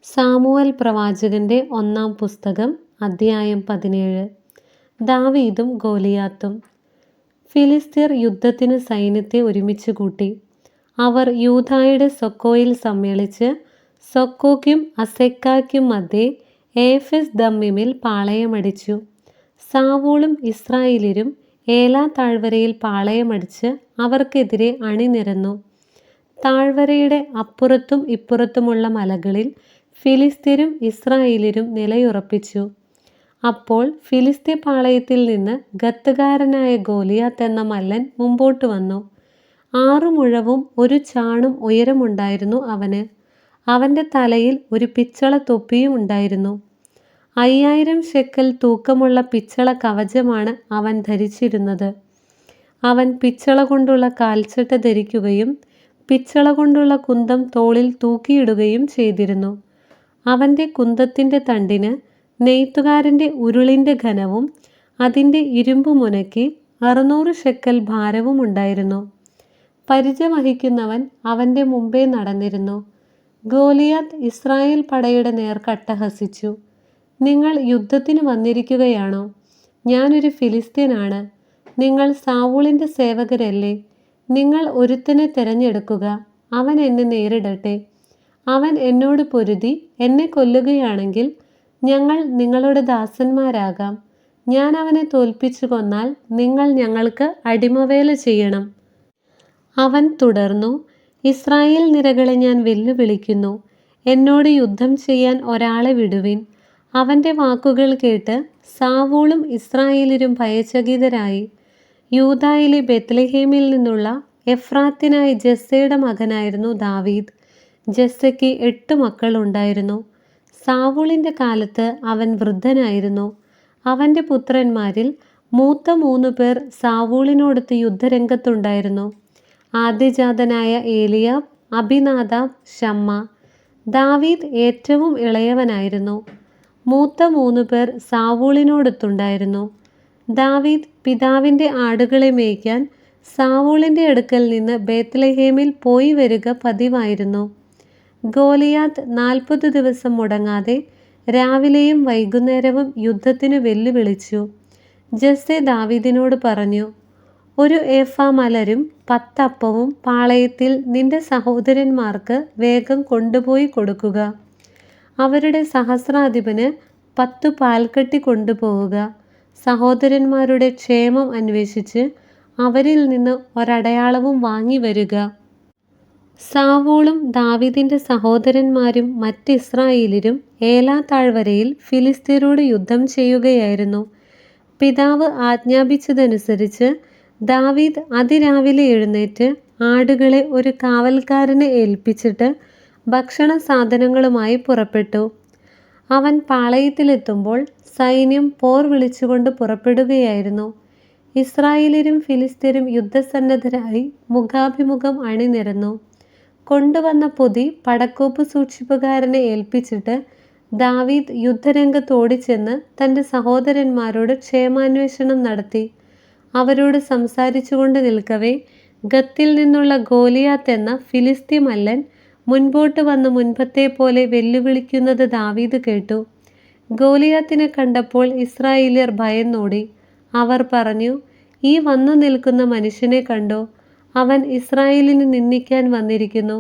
Samuel പ്രവാചകന്റെ ഒന്നാം പുസ്തകം അധ്യായം 17. ദാവീദും ഗോലിയാത്തും. ഫിലിസ്ത്യർ യുദ്ധത്തിന് സൈന്യത്തെ ഒരുമിച്ച് കൂട്ടി. അവർ യൂദായുടെ സൊക്കോയിൽ സമ്മേളിച്ച് സൊക്കോയ്ക്കും അസെക്കായ്ക്കും മധ്യേ ഏഫെസ് ദമ്മീമിൽ പാളയമടിച്ചു. സാവൂളും ഇസ്രായേല്യരും ഏലാ താഴ്വരയിൽ പാളയമടിച്ച് അവർക്കെതിരെ അണിനിരന്നു. താഴ്വരയുടെ അപ്പുറത്തും ഇപ്പുറത്തുമുള്ള മലകളിൽ ഫിലിസ്ത്യരും ഇസ്രായേല്യരും നിലയുറപ്പിച്ചു. അപ്പോൾ ഫിലിസ്ത്യ പാളയത്തിൽ നിന്ന് ഗത്തുകാരനായ ഗോലിയാത്ത് എന്ന മല്ലൻ മുമ്പോട്ട് വന്നു. 6 മുഴവും 1 ചാണും ഉയരമുണ്ടായിരുന്നു അവന്. അവൻ്റെ തലയിൽ ഒരു പിച്ചള തൊപ്പിയും ഉണ്ടായിരുന്നു. 5000 ശെക്കൽ തൂക്കമുള്ള പിച്ചള കവചമാണ് അവൻ ധരിച്ചിരുന്നത്. അവൻ പിച്ചള കൊണ്ടുള്ള കാൽച്ചട്ട ധരിക്കുകയും പിച്ചള കൊണ്ടുള്ള കുന്തം തോളിൽ തൂക്കിയിടുകയും ചെയ്തിരുന്നു. അവൻ്റെ കുന്തത്തിൻ്റെ തണ്ടിന് നെയ്ത്തുകാരൻ്റെ ഉരുളിൻ്റെ ഘനവും അതിൻ്റെ ഇരുമ്പുമുനയ്ക്ക് 600 ശെക്കൽ ഭാരവും ഉണ്ടായിരുന്നു. പരിച വഹിക്കുന്നവൻ അവൻ്റെ മുമ്പേ നടന്നിരുന്നു. ഗോലിയാത്ത് ഇസ്രായേൽ പടയുടെ നേർക്ക് അട്ടഹസിച്ചു. നിങ്ങൾ യുദ്ധത്തിന് വന്നിരിക്കുകയാണോ? ഞാനൊരു ഫിലിസ്ത്യനാണ്. നിങ്ങൾ സാവൂളിൻ്റെ സേവകരല്ലേ? നിങ്ങൾ ഒരുത്തനെ തിരഞ്ഞെടുക്കുക, അവൻ എന്നെ നേരിടട്ടെ. അവൻ എന്നോട് പൊരുതി എന്നെ കൊല്ലുകയാണെങ്കിൽ ഞങ്ങൾ നിങ്ങളുടെ ദാസന്മാരാകാം. ഞാൻ അവനെ തോൽപ്പിച്ചു കൊന്നാൽ നിങ്ങൾ ഞങ്ങൾക്ക് അടിമവേല ചെയ്യണം. അവൻ തുടർന്നു, ഇസ്രായേൽ നിരകളെ ഞാൻ വെല്ലുവിളിക്കുന്നു. എന്നോട് യുദ്ധം ചെയ്യാൻ ഒരാളെ വിടുവിൻ. അവൻ്റെ വാക്കുകൾ കേട്ട് സാവൂളും ഇസ്രായേല്യരും ഭയചകിതരായി. യൂദായിലെ ബെത്ലഹേമിൽ നിന്നുള്ള എഫ്രാത്യനായ ജെസ്സയുടെ മകനായിരുന്നു ദാവീദ്. ജെസ്സയ്ക്ക് 8 മക്കൾ ഉണ്ടായിരുന്നു. സാവൂളിൻ്റെ കാലത്ത് അവൻ വൃദ്ധനായിരുന്നു. അവൻ്റെ പുത്രന്മാരിൽ മൂത്ത 3 പേർ സാവൂളിനോടൊത്ത് യുദ്ധരംഗത്തുണ്ടായിരുന്നു. ആദ്യജാതനായ ഏലിയാബ്, അബിനാദാബ്, ശമ്മ. ദാവീദ് ഏറ്റവും ഇളയവനായിരുന്നു. മൂത്ത 3 പേർ സാവൂളിനോടൊത്തുണ്ടായിരുന്നു. ദാവീദ് പിതാവിൻ്റെ ആടുകളെ മേയ്ക്കാൻ സാവൂളിൻ്റെ അടുക്കൽ നിന്ന് ബേത്ലഹേമിൽ പോയി വരിക പതിവായിരുന്നു. ഗോലിയാത്ത് 40 ദിവസം മുടങ്ങാതെ രാവിലെയും വൈകുന്നേരവും യുദ്ധത്തിന് വെല്ലുവിളിച്ചു. ജെസ്സെ ദാവീദിനോട് പറഞ്ഞു, ഒരു ഏഫ മലരും 10 അപ്പവും പാളയത്തിൽ നിന്റെ സഹോദരന്മാർക്ക് വേഗം കൊണ്ടുപോയി കൊടുക്കുക. അവരുടെ സഹസ്രാധിപന് 10 പാൽക്കട്ടി കൊണ്ടുപോവുക. സഹോദരന്മാരുടെ ക്ഷേമം അന്വേഷിച്ച് അവരിൽ നിന്ന് ഒരടയാളവും വാങ്ങി വരിക. സാവൂളും ദാവീദിൻ്റെ സഹോദരന്മാരും മറ്റ് ഇസ്രായേല്യരും ഏലാ താഴ്വരയിൽ ഫിലിസ്ത്യരോട് യുദ്ധം ചെയ്യുകയായിരുന്നു. പിതാവ് ആജ്ഞാപിച്ചതനുസരിച്ച് ദാവീദ് അതിരാവിലെ എഴുന്നേറ്റ് ആടുകളെ ഒരു കാവൽക്കാരനെ ഏൽപ്പിച്ചിട്ട് ഭക്ഷണ സാധനങ്ങളുമായി പുറപ്പെട്ടു. അവൻ പാളയത്തിലെത്തുമ്പോൾ സൈന്യം പോർ വിളിച്ചുകൊണ്ട് പുറപ്പെടുകയായിരുന്നു. ഇസ്രായേല്യരും ഫിലിസ്ത്യരും യുദ്ധസന്നദ്ധരായി മുഖാഭിമുഖം അണിനിരന്നു. കൊണ്ടുവന്ന പൊതി പടക്കോപ്പ് സൂക്ഷിപ്പുകാരനെ ഏൽപ്പിച്ചിട്ട് ദാവീദ് യുദ്ധരംഗത്ത് ഓടിച്ചെന്ന് തൻ്റെ സഹോദരന്മാരോട് ക്ഷേമാന്വേഷണം നടത്തി. അവരോട് സംസാരിച്ചുകൊണ്ട് നിൽക്കവേ ഗത്തിൽ നിന്നുള്ള ഗോലിയാത്ത് എന്ന ഫിലിസ്ത്യ മല്ലൻ മുൻപോട്ട് വന്ന് മുൻപത്തെ പോലെ വെല്ലുവിളിക്കുന്നത് ദാവീദ് കേട്ടു. ഗോലിയാത്തിനെ കണ്ടപ്പോൾ ഇസ്രായേല്യർ ഭയന്നോടി. അവർ പറഞ്ഞു, ഈ വന്നു നിൽക്കുന്ന മനുഷ്യനെ കണ്ടോ? അവൻ ഇസ്രായേലിനെ നിന്ദിക്കാൻ വന്നിരിക്കുന്നു.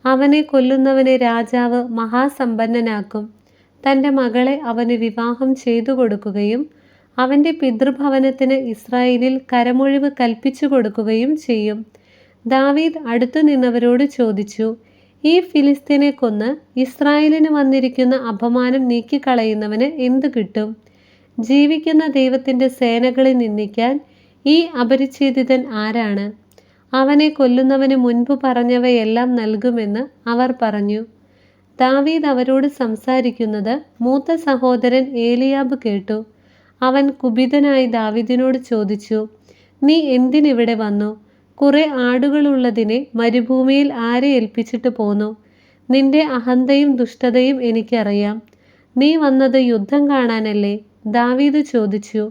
അവനെ കൊല്ലുന്നവനെ രാജാവ് മഹാസമ്പന്നനാക്കും. തൻ്റെ മകളെ അവന് വിവാഹം ചെയ്തു കൊടുക്കുകയും അവൻ്റെ പിതൃഭവനത്തിന് ഇസ്രായേലിൽ കരമൊഴിവ് കൽപ്പിച്ചു കൊടുക്കുകയും ചെയ്യും. ദാവീദ് അടുത്തു നിന്നവരോട് ചോദിച്ചു, ഈ ഫിലിസ്ത്യനെ കൊന്ന് ഇസ്രായേലിന് വന്നിരിക്കുന്ന അപമാനം നീക്കിക്കളയുന്നവന് എന്തു കിട്ടും? ജീവിക്കുന്ന ദൈവത്തിൻ്റെ സേനകളെ നിന്ദിക്കാൻ ഈ അപരിച്ഛേദിതൻ ആരാണ്? അവനെ കൊല്ലുന്നവന് മുൻപ് പറഞ്ഞവയെല്ലാം നൽകുമെന്ന് അവർ പറഞ്ഞു. ദാവീദ് അവരോട് സംസാരിക്കുന്നത് മൂത്ത സഹോദരൻ ഏലിയാബ് കേട്ടു. അവൻ കുപിതനായി ദാവീദിനോട് ചോദിച്ചു, നീ എന്തിനിവിടെ വന്നു? കുറെ ആടുകളുള്ളതിനെ മരുഭൂമിയിൽ ആരെ ഏൽപ്പിച്ചിട്ട് പോന്നു? നിന്റെ അഹന്തയും ദുഷ്ടതയും എനിക്കറിയാം. നീ വന്നത് യുദ്ധം കാണാനല്ലേ? ദാവീദ് ചോദിച്ചു,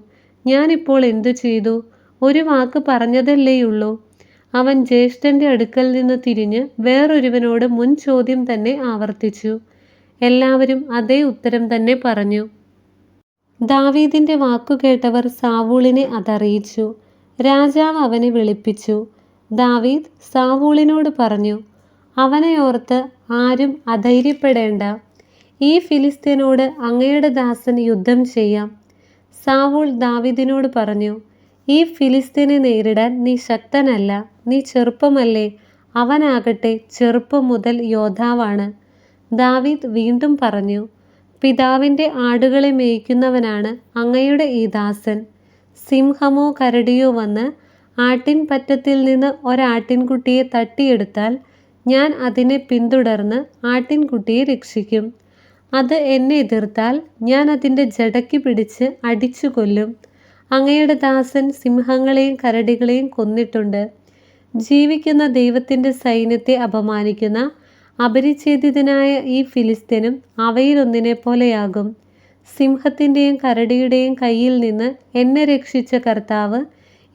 ഞാനിപ്പോൾ എന്തു ചെയ്തു? ഒരു വാക്ക് പറഞ്ഞതല്ലേയുള്ളൂ. അവൻ ജ്യേഷ്ഠൻ്റെ അടുക്കൽ നിന്ന് തിരിഞ്ഞ് വേറൊരുവനോട് മുൻ ചോദ്യം തന്നെ ആവർത്തിച്ചു. എല്ലാവരും അതേ ഉത്തരം തന്നെ പറഞ്ഞു. ദാവീദിന്റെ വാക്കുകേട്ടവർ സാവൂളിനെ അതറിയിച്ചു. രാജാവ് അവനെ വിളിപ്പിച്ചു. ദാവീദ് സാവൂളിനോട് പറഞ്ഞു, അവനെ ഓർത്ത് ആരും അധൈര്യപ്പെടേണ്ട. ഈ ഫിലിസ്ത്യനോട് അങ്ങയുടെ ദാസൻ യുദ്ധം ചെയ്യാം. സാവൂൾ ദാവീദിനോട് പറഞ്ഞു, ഈ ഫിലിസ്ത്യനെ നേരിടാൻ നീ ശക്തനല്ല, നീ ചെറുപ്പമല്ലേ. അവനാകട്ടെ ചെറുപ്പം മുതൽ യോദ്ധാവാണ്. ദാവീദ് വീണ്ടും പറഞ്ഞു, പിതാവിൻ്റെ ആടുകളെ മേയ്ക്കുന്നവനാണ് അങ്ങയുടെ ഈ ദാസൻ. സിംഹമോ കരടിയോ വന്ന് ആട്ടിൻപറ്റത്തിൽ നിന്ന് ഒരാട്ടിൻകുട്ടിയെ തട്ടിയെടുത്താൽ ഞാൻ അതിനെ പിന്തുടർന്ന് ആട്ടിൻകുട്ടിയെ രക്ഷിക്കും. അത് എന്നെ എതിർത്താൽ ഞാൻ അതിൻ്റെ ജടയ്ക്ക് പിടിച്ച് അടിച്ചു കൊല്ലും. അങ്ങയുടെ ദാസൻ സിംഹങ്ങളെയും കരടികളെയും കൊന്നിട്ടുണ്ട്. ജീവിക്കുന്ന ദൈവത്തിൻ്റെ സൈന്യത്തെ അപമാനിക്കുന്ന അപരിച്ഛേദിതനായ ഈ ഫിലിസ്ത്യനും അവയിലൊന്നിനെ പോലെയാകും. സിംഹത്തിൻ്റെയും കരടിയുടെയും കയ്യിൽ നിന്ന് എന്നെ രക്ഷിച്ച കർത്താവ്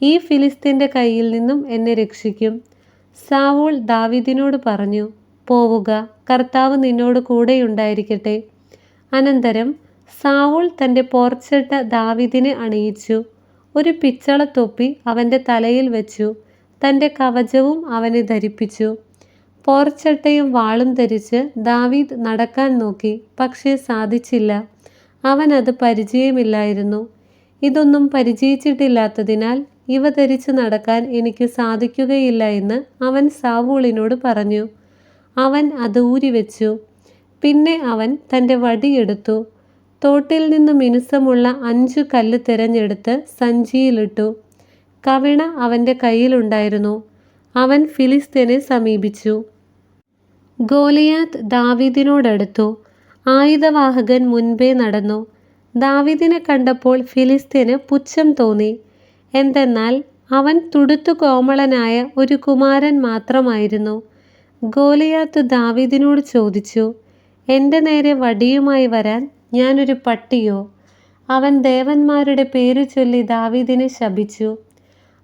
ഈ ഫിലിസ്ത്യൻ്റെ കയ്യിൽ നിന്നും എന്നെ രക്ഷിക്കും. സാവൂൾ ദാവീദിനോട് പറഞ്ഞു, പോവുക, കർത്താവ് നിന്നോട് കൂടെയുണ്ടായിരിക്കട്ടെ. അനന്തരം സാവൂൾ തൻ്റെ പോർച്ചട്ട ദാവീദിനെ അണിയിച്ചു. ഒരു പിച്ചളത്തൊപ്പി അവൻ്റെ തലയിൽ വെച്ചു. തൻ്റെ കവചവും അവനെ ധരിപ്പിച്ചു. പോർച്ചട്ടയും വാളും ധരിച്ച് ദാവീദ് നടക്കാൻ നോക്കി, പക്ഷേ സാധിച്ചില്ല. അവനത് പരിചയമില്ലായിരുന്നു. ഇതൊന്നും പരിചയിച്ചിട്ടില്ലാത്തതിനാൽ ഇവ ധരിച്ച് നടക്കാൻ എനിക്ക് സാധിക്കുകയില്ല എന്ന് അവൻ സാവൂളിനോട് പറഞ്ഞു. അവൻ അത് ഊരിവെച്ചു. പിന്നെ അവൻ തൻ്റെ വടിയെടുത്തു. തോട്ടിൽ നിന്ന് മിനുസമുള്ള 5 കല്ല് തിരഞ്ഞെടുത്ത് സഞ്ചിയിലിട്ടു. കവിണ അവൻ്റെ കയ്യിലുണ്ടായിരുന്നു. അവൻ ഫിലിസ്ത്യനെ സമീപിച്ചു. ഗോലിയാത്ത് ദാവീദിനോടടുത്തു. ആയുധവാഹകൻ മുൻപേ നടന്നു. ദാവീദിനെ കണ്ടപ്പോൾ ഫിലിസ്ത്യന് പുച്ഛം തോന്നി. എന്തെന്നാൽ അവൻ തുടുത്തു കോമളനായ ഒരു കുമാരൻ മാത്രമായിരുന്നു. ഗോലിയാത്ത് ദാവീദിനോട് ചോദിച്ചു, എൻ്റെ നേരെ വടിയുമായി വരാൻ ഞാനൊരു പട്ടിയോ? അവൻ ദേവന്മാരുടെ പേരു ചൊല്ലി ദാവീദിനെ ശപിച്ചു.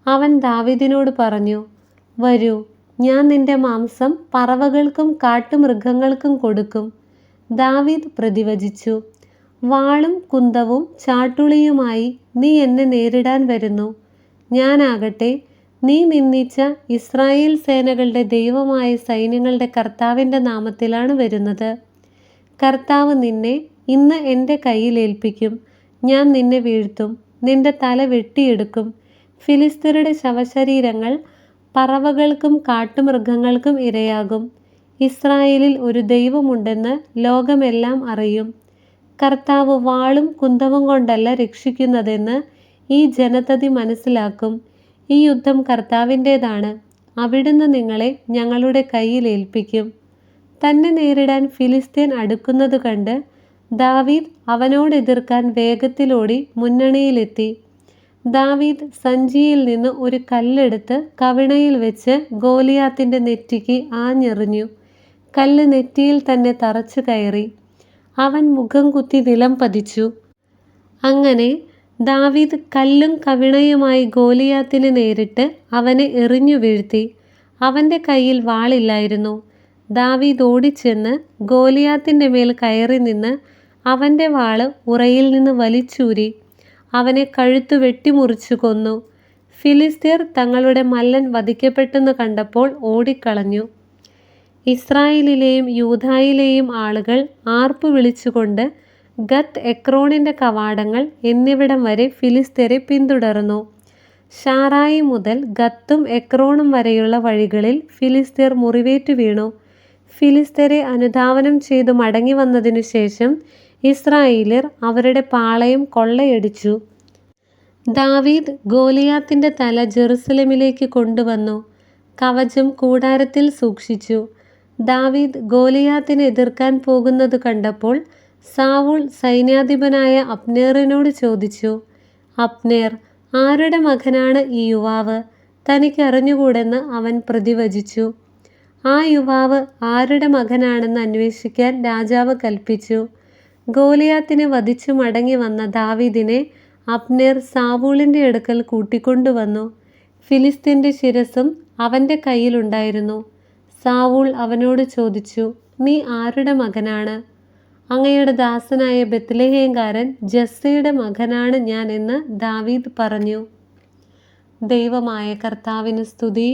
അവൻ ദാവീദിനോട് പറഞ്ഞു, വരൂ, ഞാൻ നിന്റെ മാംസം പറവകൾക്കും കാട്ടുമൃഗങ്ങൾക്കും കൊടുക്കും. ദാവീദ് പ്രതിവചിച്ചു, വാളും കുന്തവും ചാട്ടുളിയുമായി നീ എന്നെ നേരിടാൻ വരുന്നു. ഞാനാകട്ടെ നീ നിന്ദിച്ച ഇസ്രായേൽ സേനകളുടെ ദൈവമായ സൈന്യങ്ങളുടെ കർത്താവിൻ്റെ നാമത്തിലാണ് വരുന്നത്. കർത്താവ് നിന്നെ ഇന്ന് എൻ്റെ കയ്യിൽ ഏൽപ്പിക്കും. ഞാൻ നിന്നെ വീഴ്ത്തും, നിന്റെ തല വെട്ടിയെടുക്കും. ഫിലിസ്ത്യരുടെ ശവശരീരങ്ങൾ പറവകൾക്കും കാട്ടുമൃഗങ്ങൾക്കും ഇരയാകും. ഇസ്രായേലിൽ ഒരു ദൈവമുണ്ടെന്ന് ലോകമെല്ലാം അറിയും. കർത്താവ് വാളും കുന്തവും കൊണ്ടല്ല രക്ഷിക്കുന്നതെന്ന് ഈ ജനതതി മനസ്സിലാക്കും. ഈ യുദ്ധം കർത്താവിൻ്റേതാണ്. അവിടുന്ന് നിങ്ങളെ ഞങ്ങളുടെ കയ്യിൽ ഏൽപ്പിക്കും. തന്നെ നേരിടാൻ ഫിലിസ്ത്യൻ അടുക്കുന്നത് കണ്ട് ദാവീദ് അവനോട് എതിർക്കാൻ വേഗത്തിലോടി മുന്നണിയിലെത്തി. ദാവീദ് സഞ്ചിയിൽ നിന്ന് ഒരു കല്ലെടുത്ത് കവിണയിൽ വെച്ച് ഗോലിയാത്തിൻ്റെ നെറ്റിക്ക് ആഞ്ഞെറിഞ്ഞു. കല്ല് നെറ്റിയിൽ തന്നെ തറച്ചു കയറി. അവൻ മുഖം കുത്തി നിലം പതിച്ചു. അങ്ങനെ ദാവീദ് കല്ലും കവിണയുമായി ഗോലിയാത്തിനെ നേരിട്ട് അവനെ എറിഞ്ഞു വീഴ്ത്തി. അവൻ്റെ കയ്യിൽ വാളില്ലായിരുന്നു. ദാവീദ് ഓടിച്ചെന്ന് ഗോലിയാത്തിൻ്റെ മേൽ കയറി നിന്ന് അവൻ്റെ വാള് ഉറയിൽ നിന്ന് വലിച്ചൂരി അവനെ കഴുത്തു വെട്ടിമുറിച്ചു കൊന്നു. ഫിലിസ്ത്യർ തങ്ങളുടെ മല്ലൻ വധിക്കപ്പെട്ടെന്ന് കണ്ടപ്പോൾ ഓടിക്കളഞ്ഞു. ഇസ്രായേലിലെയും യൂദായിലെയും ആളുകൾ ആർപ്പു വിളിച്ചുകൊണ്ട് ഗത്ത് എക്രോണിൻ്റെ കവാടങ്ങൾ എന്നിവിടം വരെ ഫിലിസ്ത്യരെ പിന്തുടർന്നു. ഷാറായി മുതൽ ഗത്തും എക്രോണും വരെയുള്ള വഴികളിൽ ഫിലിസ്ത്യർ മുറിവേറ്റു വീണു. ഫിലിസ്ത്യരെ അനുധാവനം ചെയ്തു മടങ്ങി വന്നതിനു ശേഷം ഇസ്രായേല്യർ അവരുടെ പാളയം കൊള്ളയടിച്ചു. ദാവീദ് ഗോലിയാത്തിൻ്റെ തല ജെറുസലേമിലേക്ക് കൊണ്ടുവന്നു. കവചം കൂടാരത്തിൽ സൂക്ഷിച്ചു. ദാവീദ് ഗോലിയാത്തിനെ എതിർക്കാൻ പോകുന്നത് കണ്ടപ്പോൾ സാവൂൾ സൈന്യാധിപനായ അബ്നേറിനോട് ചോദിച്ചു, അബ്നേർ, ആരുടെ മകനാണ് ഈ യുവാവ്? തനിക്ക് അറിഞ്ഞുകൂടെന്ന് അവൻ പ്രതിവചിച്ചു. ആ യുവാവ് ആരുടെ മകനാണെന്ന് അന്വേഷിക്കാൻ രാജാവ് കൽപ്പിച്ചു. ഗോലിയാത്തിനെ വധിച്ചു മടങ്ങി വന്ന ദാവീദിനെ അബ്നേർ സാവൂളിൻ്റെ അടുക്കൽ കൂട്ടിക്കൊണ്ടുവന്നു. ഫിലിസ്ത്യൻ്റെ ശിരസും അവൻ്റെ കയ്യിലുണ്ടായിരുന്നു. സാവൂൾ അവനോട് ചോദിച്ചു, നീ ആരുടെ മകനാണ്? അങ്ങയുടെ ദാസനായ ബെത്ലഹേംകാരൻ ജസ്സയുടെ മകനാണ് ഞാൻ എന്ന് ദാവീദ് പറഞ്ഞു. ദൈവമായ കർത്താവിന് സ്തുതി.